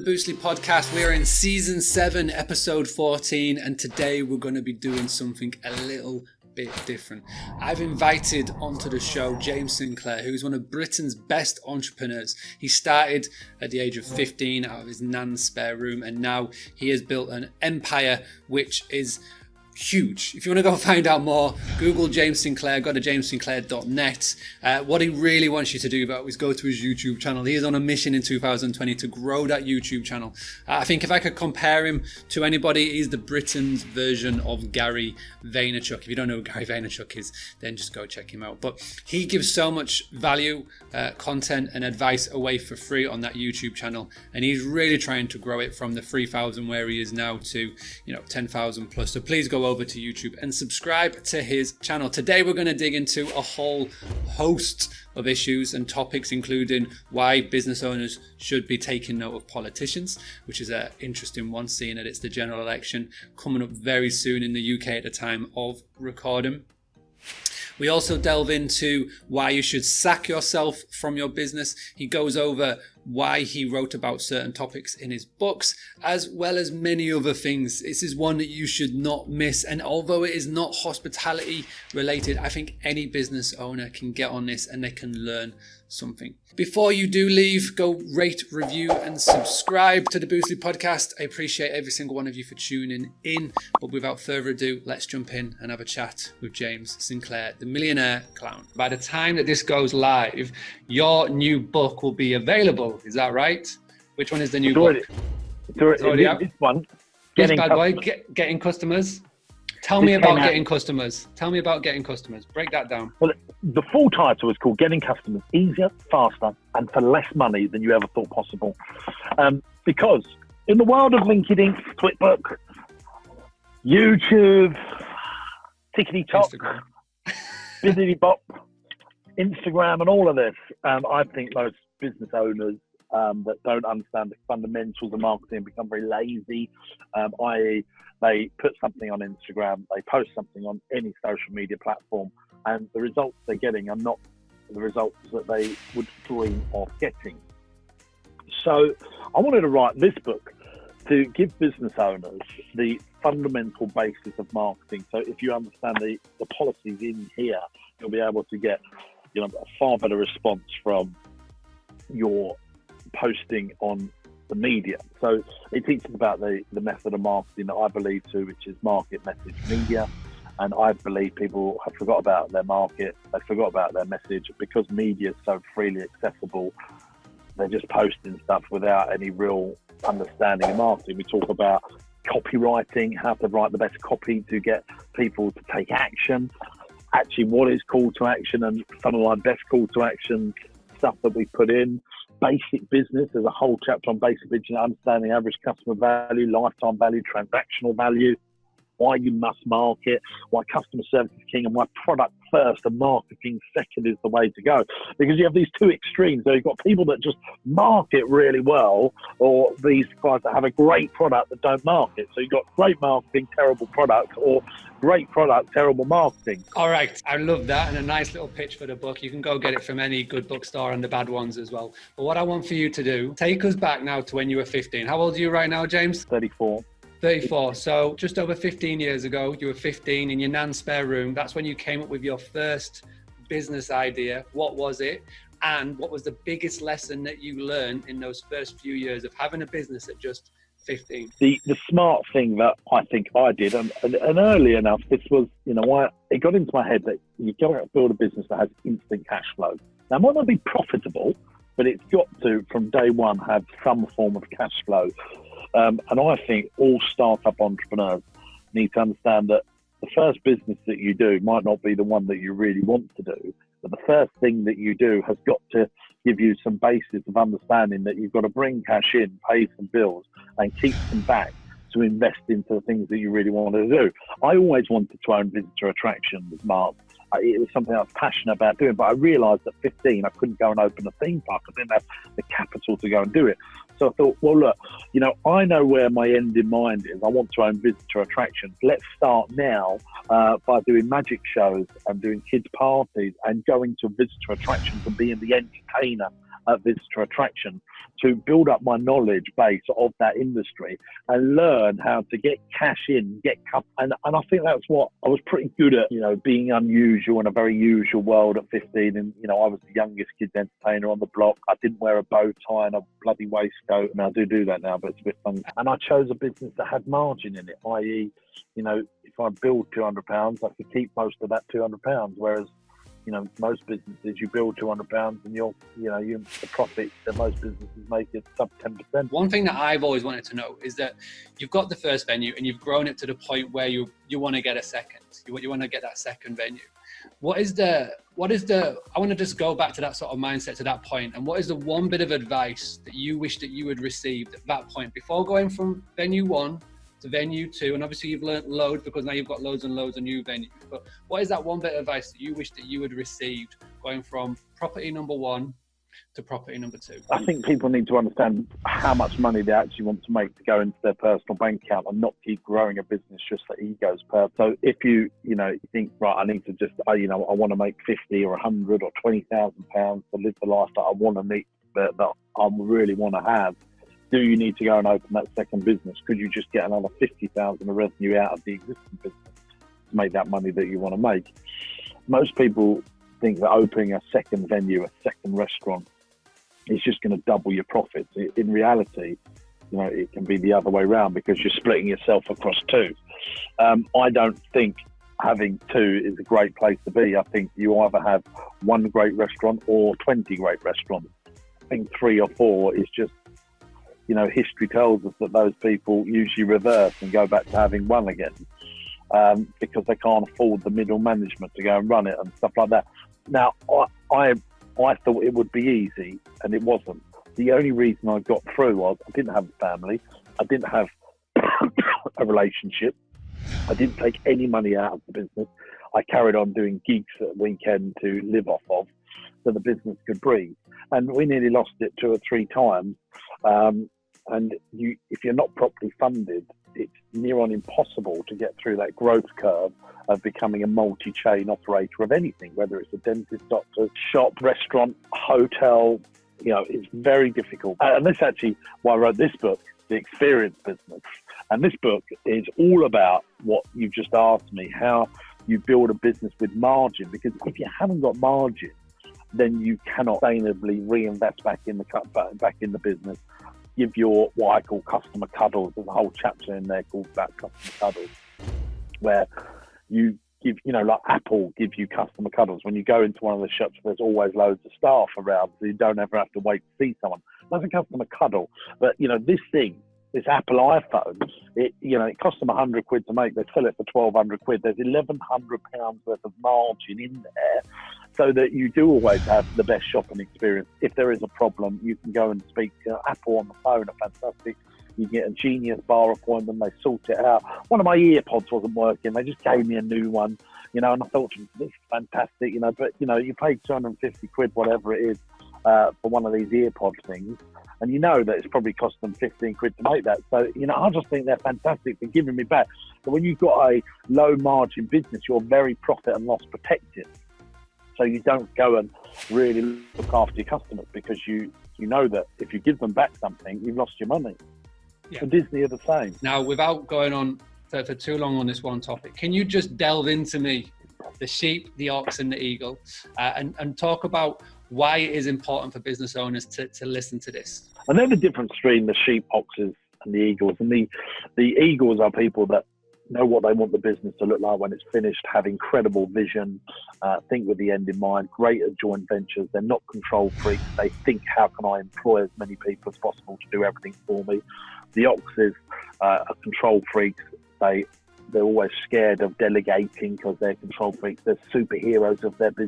Boostly podcast. We're in season 7, episode 14, and today we're going to be doing something a little bit different. I've invited onto the show James Sinclair, who's one of Britain's best entrepreneurs. He started at the age of 15 out of his nan's spare room, and now he has built an empire which is huge. If you want to go find out more, Google James Sinclair, go to jamessinclair.net. What he really wants you to do is go to his YouTube channel. He is on a mission in 2020 to grow that YouTube channel. I think if I could compare him to anybody, he's the Britain's version of Gary Vaynerchuk. If you don't know who Gary Vaynerchuk is, then just go check him out. But he gives so much value, content and advice away for free on that YouTube channel, and he's really trying to grow it from the 3,000 where he is now to 10,000 plus. So please go over to YouTube and subscribe to his channel. Today we're going to dig into a whole host of issues and topics, including why business owners should be taking note of politicians, which is an interesting one, seeing that it's the general election coming up very soon in the UK at the time of recording. We also delve into why you should sack yourself from your business. He goes over why he wrote about certain topics in his books, as well as many other things. This is one that you should not miss. And although it is not hospitality related, I think any business owner can get on this and they can learn something. Before you do leave, go rate, review and subscribe to the Boostly podcast. I appreciate every single one of you for tuning in. But without further ado, let's jump in and have a chat with James Sinclair, the Millionaire Clown. By the time that this goes live, your new book will be available. Is that right? Which one is the new book? It's already out. This one. Getting customers. Tell me about getting customers. Tell me about getting customers. Break that down. Well, the full title is called Getting Customers Easier, Faster, and for Less Money Than You Ever Thought Possible. Because in the world of LinkedIn, Twitbook, YouTube, TikTok, Bizzity Bop, Instagram, and all of this, I think most business owners that don't understand the fundamentals of marketing become very lazy, i.e. they put something on Instagram, they post something on any social media platform, and the results they're getting are not the results that they would dream of getting. So I wanted to write this book to give business owners the fundamental basis of marketing. So if you understand the policies in here, you'll be able to get a far better response from your posting on the media. So it teaches about the method of marketing that I believe to, which is market, message, media. And I believe people have forgot about their market, they forgot about their message, because media is so freely accessible. They're just posting stuff without any real understanding of marketing. We talk about copywriting, how to write the best copy to get people to take action. Actually, what is call to action, and some of my best call to action stuff that we put in. Basic business, there's a whole chapter on basic business, understanding average customer value, lifetime value, transactional value, why you must market, why customer service is king, and why product first and marketing second is the way to go. Because you have these two extremes. So you've got people that just market really well, or these guys that have a great product that don't market. So you've got great marketing, terrible product, or great product, terrible marketing. All right. I love that. And a nice little pitch for the book. You can go get it from any good bookstore, and the bad ones as well. But what I want for you to do, take us back now to when you were 15. How old are you right now, James? 34. 34. So just over 15 years ago, you were 15 in your nan's spare room. That's when you came up with your first business idea. What was it? And what was the biggest lesson that you learned in those first few years of having a business at just 15? The smart thing that I think I did, and early enough, this was, it got into my head that you've got to build a business that has instant cash flow. Now, it might not be profitable, but it's got to, from day one, have some form of cash flow. And I think all startup entrepreneurs need to understand that the first business that you do might not be the one that you really want to do, but the first thing that you do has got to give you some basis of understanding that you've got to bring cash in, pay some bills, and keep some back to invest into the things that you really wanted to do. I always wanted to own visitor attractions, Mark. It was something I was passionate about doing, but I realised at 15 I couldn't go and open a theme park. I didn't have the capital to go and do it. So I thought, well, look, I know where my end in mind is. I want to own visitor attractions. Let's start now by doing magic shows and doing kids' parties and going to visitor attractions and being the entertainer visitor attraction to build up my knowledge base of that industry and learn how to get cash in, and I think that's what I was pretty good at, being unusual in a very usual world at 15. And, I was the youngest kids entertainer on the block. I didn't wear a bow tie and a bloody waistcoat. I do that now, but it's a bit fun. And I chose a business that had margin in it, i.e., if I build £200, I could keep most of that £200, whereas most businesses, you build £200 and the profit that most businesses make is sub 10%. One thing that I've always wanted to know is that you've got the first venue and you've grown it to the point where you want to get a second. You want to get that second venue. I want to just go back to that sort of mindset, to that point. And what is the one bit of advice that you wish that you had received at that point before going from venue 1 to venue 2? And obviously you've learned loads because now you've got loads and loads of new venues. But what is that one bit of advice that you wish that you had received going from property number 1 to property number 2? I think people need to understand how much money they actually want to make to go into their personal bank account and not keep growing a business just for ego's purpose. So if you think, right, I need to just, I want to make 50 or 100 or 20,000 pounds to live the life that I want to meet, that I really want to have. Do you need to go and open that second business? Could you just get another 50,000 of revenue out of the existing business to make that money that you want to make? Most people think that opening a second venue, a second restaurant, is just going to double your profits. In reality, it can be the other way around because you're splitting yourself across 2. I don't think having 2 is a great place to be. I think you either have 1 great restaurant or 20 great restaurants. I think 3 or 4 is just, history tells us that those people usually reverse and go back to having 1 again because they can't afford the middle management to go and run it and stuff like that. Now, I thought it would be easy, and it wasn't. The only reason I got through was I didn't have a family, I didn't have a relationship, I didn't take any money out of the business. I carried on doing gigs at the weekend to live off of so the business could breathe. And we nearly lost it 2 or 3 times. And if you're not properly funded, it's near on impossible to get through that growth curve of becoming a multi-chain operator of anything, whether it's a dentist, doctor, shop, restaurant, hotel. It's very difficult. And that's actually why I wrote this book, The Experience Business. And this book is all about what you've just asked me, how you build a business with margin. Because if you haven't got margin, then you cannot sustainably reinvest back in the business. Give your what I call customer cuddles. There's a whole chapter in there called that customer cuddles, where you give, like Apple give you customer cuddles. When you go into one of the shops, there's always loads of staff around, so you don't ever have to wait to see someone. That's a customer cuddle. But this Apple iPhone, it costs them £100 to make. They sell it for £1,200. There's £1,100 worth of margin in there, so that you do always have the best shopping experience. If there is a problem, you can go and speak to Apple on the phone. Are fantastic. You get a Genius bar appointment, they sort it out. One of my earpods wasn't working, they just gave me a new one, and I thought, this is fantastic, but you pay £250, whatever it is, for one of these earpod things, and that it's probably cost them £15 to make that. So, I just think they're fantastic for giving me back. But when you've got a low margin business, you're very profit and loss protected. So you don't go and really look after your customers because you know that if you give them back something, you've lost your money. Yeah. So Disney are the same. Now, without going on for too long on this one topic, can you just delve into the sheep, the ox and the eagle and talk about why it is important for business owners to listen to this? And there's a difference between the sheep, oxes and the eagles. And the eagles are people that know what they want the business to look like when it's finished, have incredible vision, think with the end in mind, great at joint ventures. They're not control freaks. They think, how can I employ as many people as possible to do everything for me? The oxes are control freaks. They're always scared of delegating because they're control freaks. They're superheroes of their business.